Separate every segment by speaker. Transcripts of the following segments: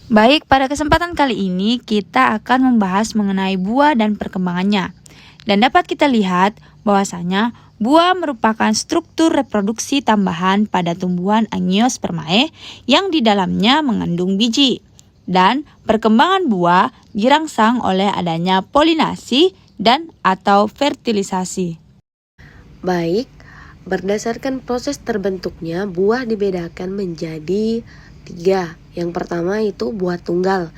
Speaker 1: Baik, pada kesempatan kali ini kita akan membahas mengenai buah dan perkembangannya. Dan dapat kita lihat bahwasanya buah merupakan struktur reproduksi tambahan pada tumbuhan Angiospermae yang di dalamnya mengandung biji. Dan perkembangan buah dirangsang oleh adanya polinasi dan atau fertilisasi.
Speaker 2: Baik, berdasarkan proses terbentuknya, buah dibedakan menjadi 3. Yang pertama itu buah tunggal.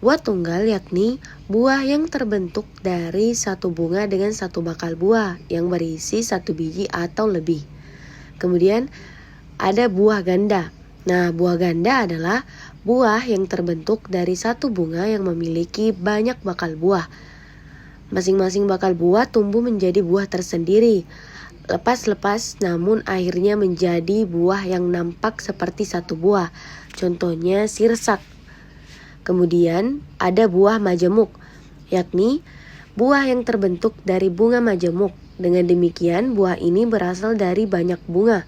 Speaker 2: Buah tunggal yakni buah yang terbentuk dari satu bunga dengan satu bakal buah yang berisi satu biji atau lebih. Kemudian ada buah ganda. Nah, buah ganda adalah buah yang terbentuk dari satu bunga yang memiliki banyak bakal buah. Masing-masing bakal buah tumbuh menjadi buah tersendiri, lepas-lepas namun akhirnya menjadi buah yang nampak seperti satu buah. Contohnya sirsak. Kemudian ada buah majemuk, yakni buah yang terbentuk dari bunga majemuk. Dengan demikian buah ini berasal dari banyak bunga,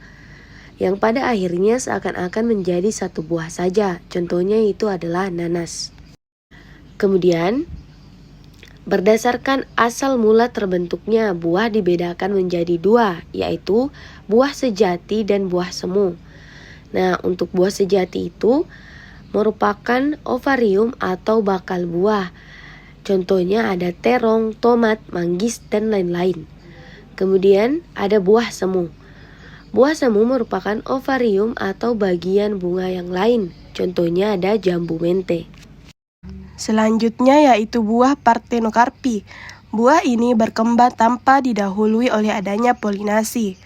Speaker 2: yang pada akhirnya seakan-akan menjadi satu buah saja. Contohnya itu adalah nanas. Kemudian berdasarkan asal mula terbentuknya, buah dibedakan menjadi 2, yaitu buah sejati dan buah semu. Nah, untuk buah sejati itu merupakan ovarium atau bakal buah. Contohnya ada terong, tomat, manggis, dan lain-lain. Kemudian ada buah semu. Buah semu merupakan ovarium atau bagian bunga yang lain. Contohnya ada jambu mente.
Speaker 3: Selanjutnya yaitu buah Parthenocarpi. Buah ini berkembang tanpa didahului oleh adanya polinasi.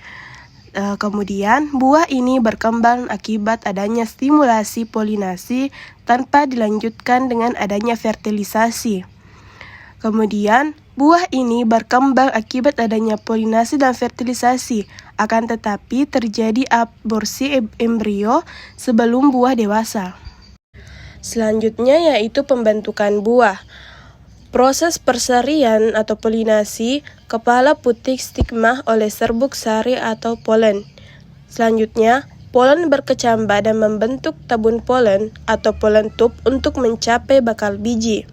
Speaker 3: Kemudian buah ini berkembang akibat adanya stimulasi polinasi tanpa dilanjutkan dengan adanya fertilisasi. Kemudian buah ini berkembang akibat adanya polinasi dan fertilisasi, akan tetapi terjadi aborsi embrio sebelum buah dewasa. Selanjutnya yaitu pembentukan buah. Proses persarian atau polinasi kepala putih stigma oleh serbuk sari atau polen. Selanjutnya, polen berkecambah dan membentuk tabun polen atau polen tube untuk mencapai bakal biji.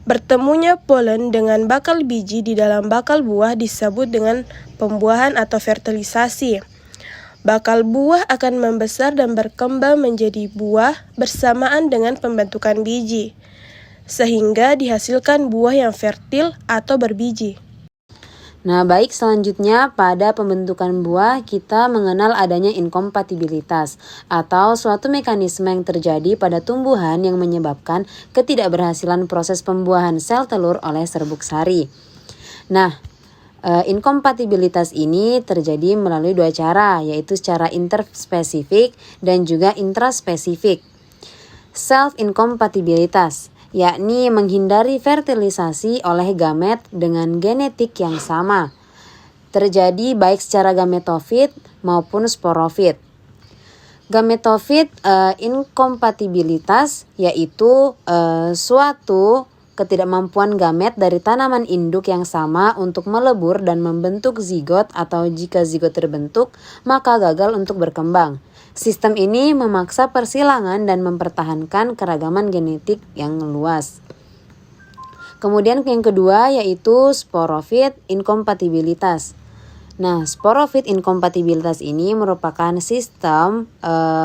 Speaker 3: Bertemunya polen dengan bakal biji di dalam bakal buah disebut dengan pembuahan atau fertilisasi. Bakal buah akan membesar dan berkembang menjadi buah bersamaan dengan pembentukan biji, sehingga dihasilkan buah yang fertil atau berbiji.
Speaker 4: Nah, baik, selanjutnya pada pembentukan buah kita mengenal adanya inkompatibilitas atau suatu mekanisme yang terjadi pada tumbuhan yang menyebabkan ketidakberhasilan proses pembuahan sel telur oleh serbuk sari. Nah, inkompatibilitas ini terjadi melalui 2 cara, yaitu secara interspesifik dan juga intraspesifik. Self-incompatibilitas, yakni menghindari fertilisasi oleh gamet dengan genetik yang sama. Terjadi baik secara gametofit maupun sporofit. Gametofit inkompatibilitas yaitu suatu ketidakmampuan gamet dari tanaman induk yang sama untuk melebur dan membentuk zigot, atau jika zigot terbentuk maka gagal untuk berkembang. Sistem ini memaksa persilangan dan mempertahankan keragaman genetik yang luas. Kemudian yang kedua yaitu sporofit inkompatibilitas. Nah, sporofit inkompatibilitas ini merupakan sistem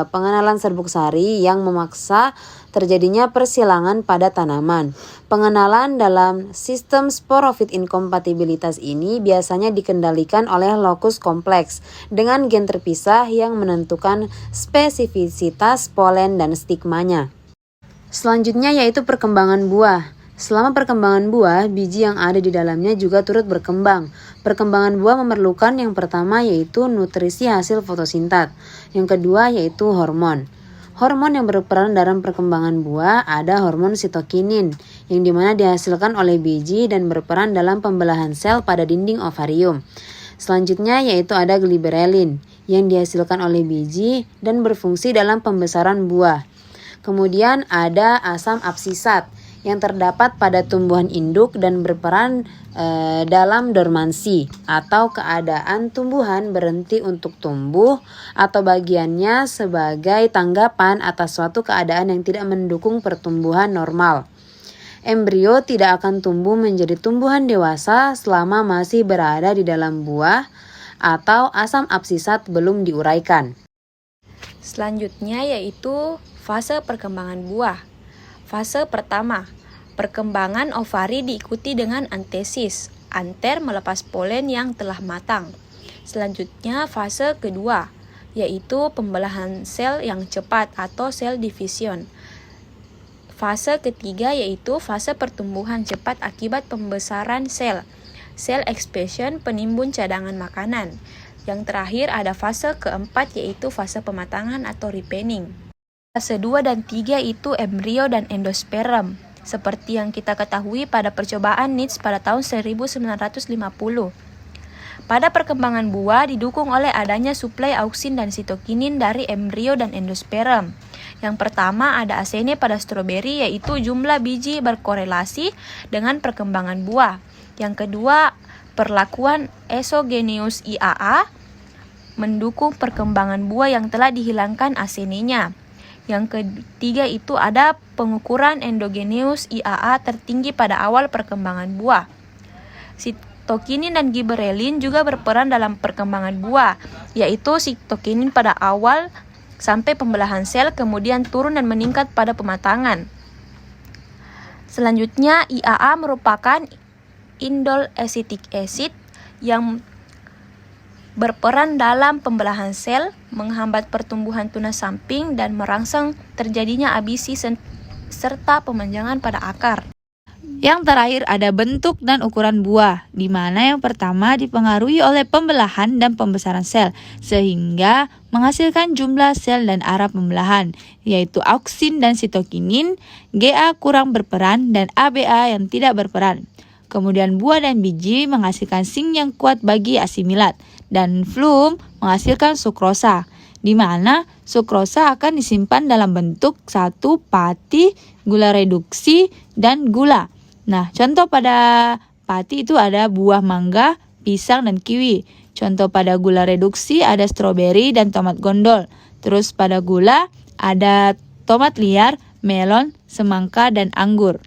Speaker 4: pengenalan serbuk sari yang memaksa terjadinya persilangan pada tanaman. Pengenalan dalam sistem sporofit inkompatibilitas ini biasanya dikendalikan oleh lokus kompleks dengan gen terpisah yang menentukan spesifisitas polen dan stigmanya. Selanjutnya yaitu perkembangan buah. Selama perkembangan buah, biji yang ada di dalamnya juga turut berkembang. Perkembangan buah memerlukan yang pertama yaitu nutrisi hasil fotosintat. Yang kedua yaitu hormon. Hormon yang berperan dalam perkembangan buah ada hormon sitokinin, yang dimana dihasilkan oleh biji dan berperan dalam pembelahan sel pada dinding ovarium. Selanjutnya yaitu ada gliberelin, yang dihasilkan oleh biji dan berfungsi dalam pembesaran buah. Kemudian ada asam absisat, yang terdapat pada tumbuhan induk dan berperan dalam dormansi atau keadaan tumbuhan berhenti untuk tumbuh atau bagiannya sebagai tanggapan atas suatu keadaan yang tidak mendukung pertumbuhan normal. Embrio tidak akan tumbuh menjadi tumbuhan dewasa selama masih berada di dalam buah atau asam absisat belum diuraikan.
Speaker 1: Selanjutnya yaitu fase perkembangan buah. Fase pertama, perkembangan ovari diikuti dengan antesis, anter melepas polen yang telah matang. Selanjutnya fase kedua, yaitu pembelahan sel yang cepat atau sel division. Fase ketiga yaitu fase pertumbuhan cepat akibat pembesaran sel, sel expansion penimbun cadangan makanan. Yang terakhir ada fase keempat yaitu fase pematangan atau ripening. Fase 2 dan 3 itu embrio dan endosperm. Seperti yang kita ketahui pada percobaan Nitz pada tahun 1950. Pada perkembangan buah didukung oleh adanya suplai auksin dan sitokinin dari embrio dan endosperm. Yang pertama ada ACN pada stroberi yaitu jumlah biji berkorelasi dengan perkembangan buah. Yang kedua perlakuan exogenous IAA mendukung perkembangan buah yang telah dihilangkan ACN-nya. Yang ketiga itu ada pengukuran endogenous IAA tertinggi pada awal perkembangan buah. Sitokinin dan gibberellin juga berperan dalam perkembangan buah, yaitu sitokinin pada awal sampai pembelahan sel kemudian turun dan meningkat pada pematangan. Selanjutnya IAA merupakan indole acetic acid yang berperan dalam pembelahan sel, menghambat pertumbuhan tunas samping dan merangsang terjadinya abisi serta pemanjangan pada akar.
Speaker 2: Yang terakhir ada bentuk dan ukuran buah, di mana yang pertama dipengaruhi oleh pembelahan dan pembesaran sel, sehingga menghasilkan jumlah sel dan arah pembelahan, yaitu auksin dan sitokinin, GA kurang berperan, dan ABA yang tidak berperan. Kemudian buah dan biji menghasilkan zinc yang kuat bagi asimilat, dan flum menghasilkan sukrosa, di mana sukrosa akan disimpan dalam bentuk 1 pati, gula reduksi, dan gula. Nah, contoh pada pati itu ada buah mangga, pisang, dan kiwi. Contoh pada gula reduksi ada stroberi dan tomat gondol. Terus pada gula ada tomat liar, melon, semangka, dan anggur.